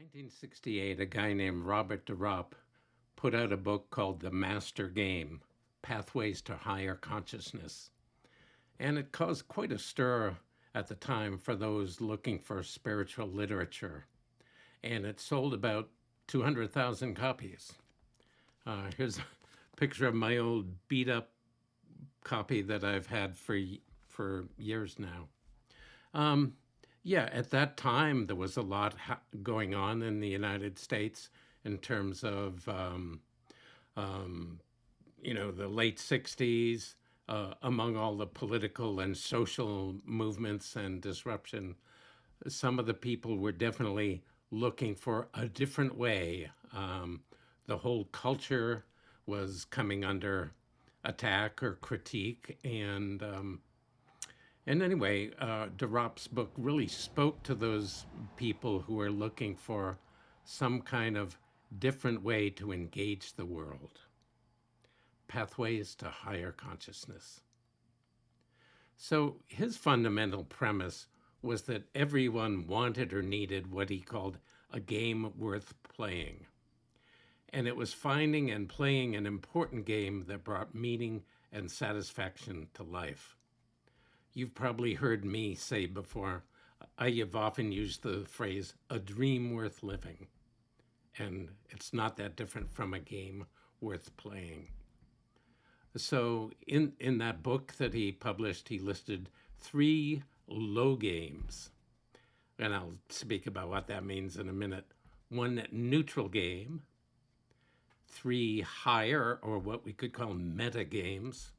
1968, a guy named Robert De Ropp put out a book called The Master Game: Pathways to Higher Consciousness. And it caused quite a stir at the time for those looking for spiritual literature. And it sold about 200,000 copies. Here's a picture of my old beat up copy that I've had for years now. Yeah, at that time, there was a lot going on in the United States in terms of, um, the late 60s, among all the political and social movements and disruption. Some of the people were definitely looking for a different way. The whole culture was coming under attack or critique, and anyway, De Ropp's book really spoke to those people who were looking for some kind of different way to engage the world. Pathways to Higher Consciousness. So his fundamental premise was that everyone wanted or needed what he called a game worth playing. And it was finding and playing an important game that brought meaning and satisfaction to life. You've probably heard me say before, I have often used the phrase, a dream worth living. And it's not that different from a game worth playing. So in that book that he published, he listed 3 low games. And I'll speak about what that means in a minute. 1 neutral game, 3 higher, or what we could call meta games,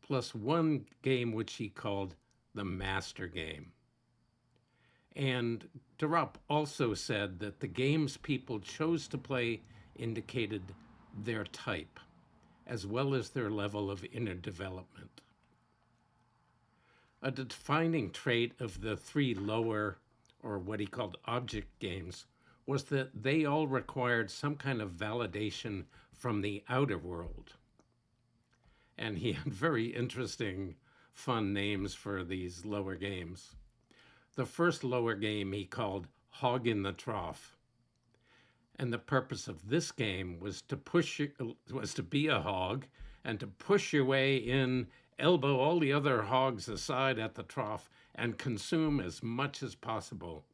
plus 1 game which he called the master game. And De Ropp also said that the games people chose to play indicated their type, as well as their level of inner development. A defining trait of the 3 lower, or what he called object games, was that they all required some kind of validation from the outer world. And he had very interesting, fun names for these lower games. The first lower game he called Hog in the Trough. And the purpose of this game was to be a hog and to push your way in, elbow all the other hogs aside at the trough, and consume as much as possible.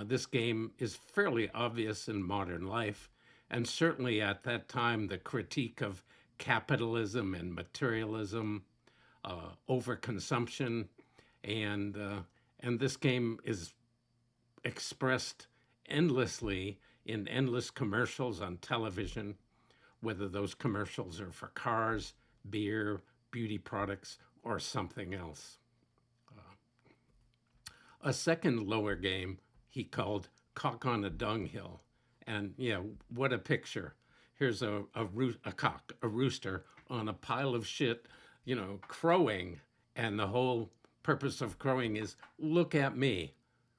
This game is fairly obvious in modern life, and certainly at that time the critique of capitalism and materialism, overconsumption, and this game is expressed endlessly in endless commercials on television, whether those commercials are for cars, beer, beauty products, or something else. A second lower game he called Cock on a Dunghill. And yeah, what a picture. Here's a cock, a rooster on a pile of shit, crowing. And the whole purpose of crowing is, look at me.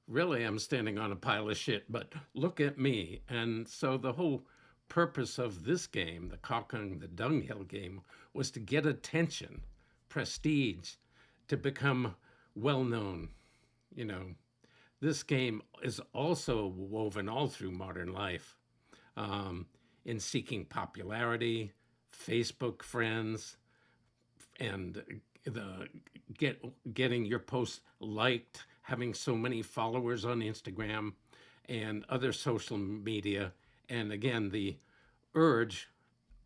Really, I'm standing on a pile of shit, but look at me. And so the whole purpose of this game, the Cock on the Dunghill game, was to get attention, prestige, to become well known. This game is also woven all through modern life, in seeking popularity, Facebook friends, and getting your posts liked, having so many followers on Instagram and other social media. And again, the urge,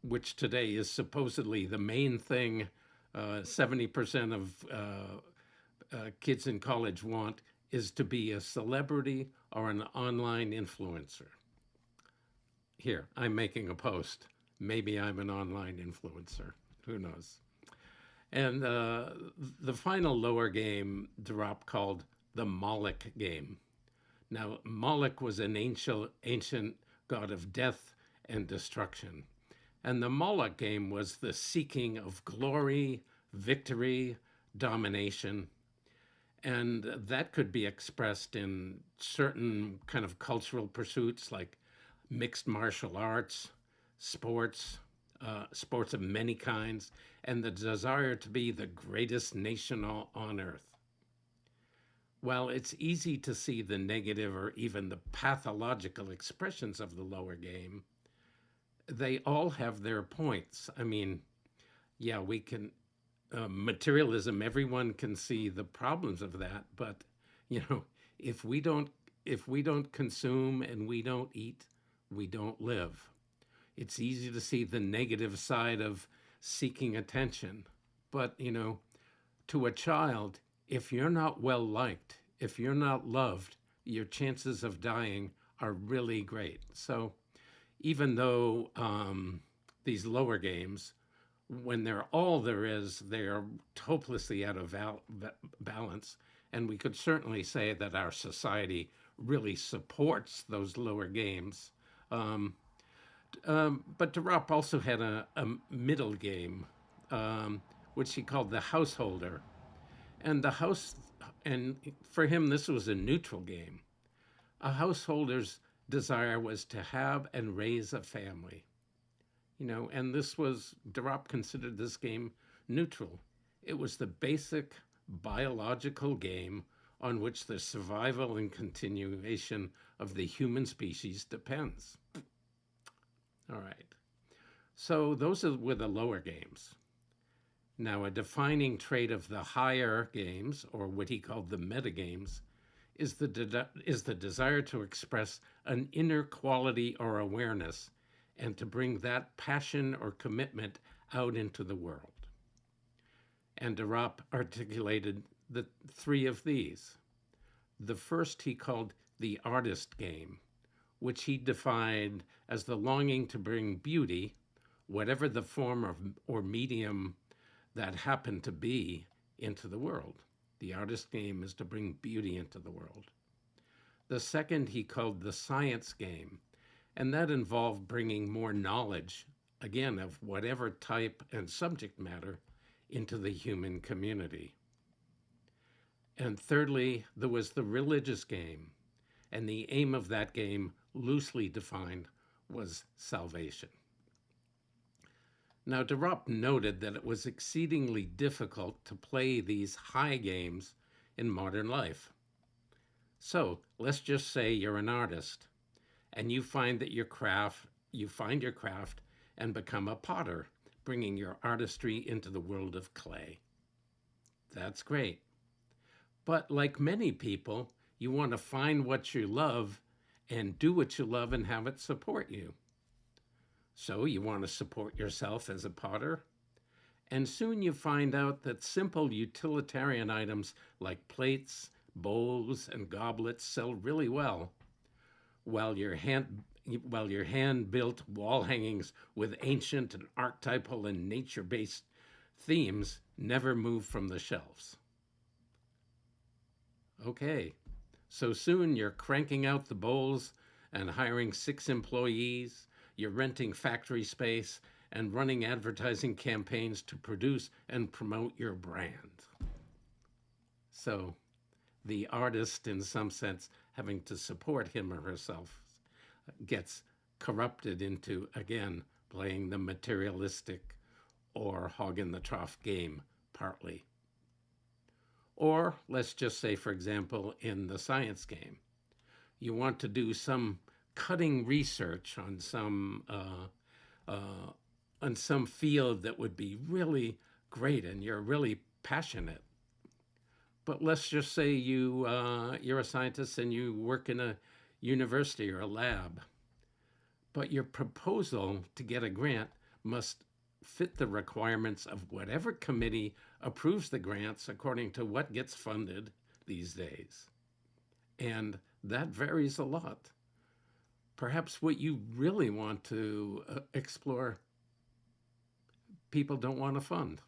which today is supposedly the main thing 70% of kids in college want, is to be a celebrity or an online influencer. Here, I'm making a post. Maybe I'm an online influencer. Who knows? And the final lower game De Ropp called the Moloch game. Now, Moloch was an ancient god of death and destruction. And the Moloch game was the seeking of glory, victory, domination. And that could be expressed in certain kind of cultural pursuits like mixed martial arts, sports, sports of many kinds, and the desire to be the greatest nation on earth. While it's easy to see the negative or even the pathological expressions of the lower game, they all have their points. I mean, yeah, we can materialism. Everyone can see the problems of that, but you know, if we don't if we don't consume and we don't eat, we don't live. It's easy to see the negative side of seeking attention, but to a child, if you're not well liked, if you're not loved, your chances of dying are really great. So even though these lower games, when they're all there is, they're hopelessly out of balance. And we could certainly say that our society really supports those lower games. Um, but De Ropp also had a middle game, which he called the householder. And the house, and for him, this was a neutral game. A householder's desire was to have and raise a family. And this was, De Ropp considered this game neutral. It was the basic biological game on which the survival and continuation of the human species depends. All right. So were the lower games. Now, a defining trait of the higher games, or what he called the meta games, is the desire to express an inner quality or awareness and to bring that passion or commitment out into the world. And De Ropp articulated the three of these. The first he called the artist game, which he defined as the longing to bring beauty, whatever the form or medium that happened to be, into the world. The artist game is to bring beauty into the world. The second he called the science game, and that involved bringing more knowledge, again, of whatever type and subject matter, into the human community. And thirdly, there was the religious game, and the aim of that game, loosely defined, was salvation. Now, De Ropp noted that it was exceedingly difficult to play these high games in modern life. So let's just say you're an artist and you find your craft and become a potter, bringing your artistry into the world of clay. That's great. But like many people, you want to find what you love and do what you love and have it support you. So you want to support yourself as a potter. And soon you find out that simple utilitarian items like plates, bowls, and goblets sell really well, while your hand-built wall hangings with ancient and archetypal and nature-based themes never move from the shelves. Okay, so soon you're cranking out the bowls and hiring 6 employees. You're renting factory space and running advertising campaigns to produce and promote your brand. So the artist, in some sense, having to support him or herself, gets corrupted into, again, playing the materialistic or hog in the trough game partly. Or let's just say, for example, in the science game, you want to do some cutting research on some field that would be really great, and you're really passionate. But let's just say you're a scientist and you work in a university or a lab. But your proposal to get a grant must fit the requirements of whatever committee approves the grants according to what gets funded these days. And that varies a lot. Perhaps what you really want to explore, people don't want to fund.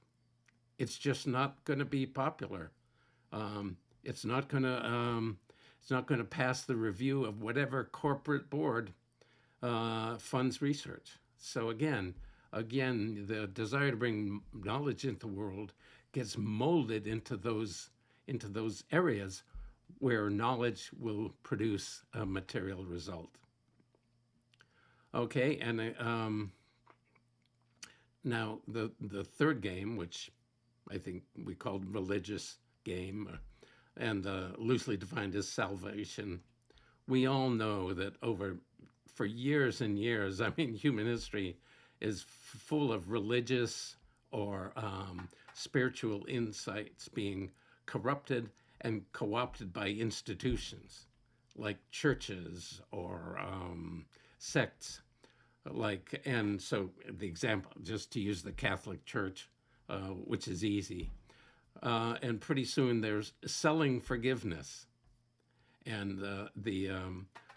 It's just not going to be popular. It's not going to pass the review of whatever corporate board funds research. So again, the desire to bring knowledge into the world gets molded into those areas where knowledge will produce a material result. Okay, and now the third game, which I think we called religious game, and loosely defined as salvation. We all know that for years and years, I mean, human history is full of religious or spiritual insights being corrupted and co opted by institutions like churches or sects. And so the example, just to use the Catholic Church, which is easy. And pretty soon there's selling forgiveness, and the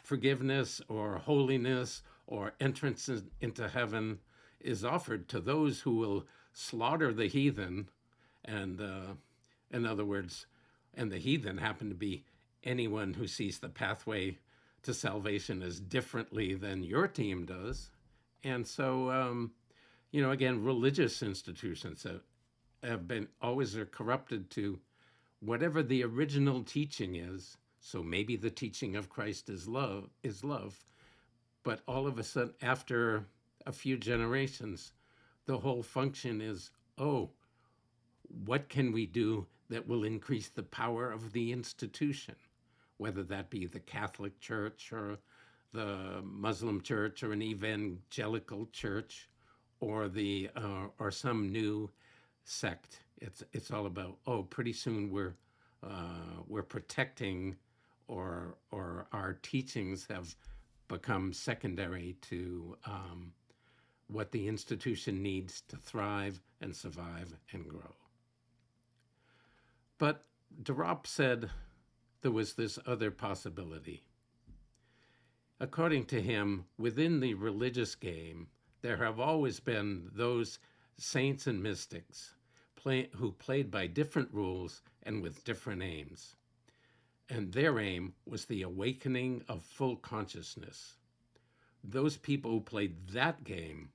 forgiveness or holiness or entrance into heaven is offered to those who will slaughter the heathen. And in other words, and the heathen happen to be anyone who sees the pathway to salvation as differently than your team does. And so, again, religious institutions have been always are corrupted to whatever the original teaching is. So maybe the teaching of Christ is love, but all of a sudden, after a few generations, the whole function is, oh, what can we do that will increase the power of the institution, whether that be the Catholic Church or the Muslim Church or an evangelical church or or some new sect. It's all about, oh, pretty soon we're protecting, or our teachings have become secondary to what the institution needs to thrive and survive and grow. But De Ropp said there was this other possibility. According to him, within the religious game, there have always been those saints and mystics who played by different rules and with different aims. And their aim was the awakening of full consciousness. Those people who played that game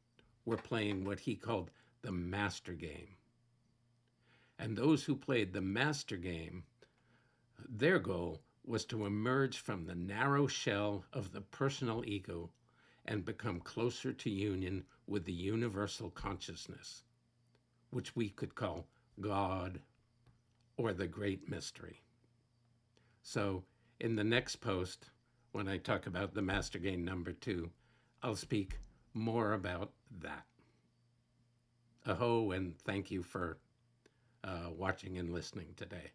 were playing what he called the master game. And those who played the master game, their goal was to emerge from the narrow shell of the personal ego and become closer to union with the universal consciousness, which we could call God or the great mystery. So in the next post, when I talk about the master game number 2, I'll speak more about that. Aho, and thank you for watching and listening today.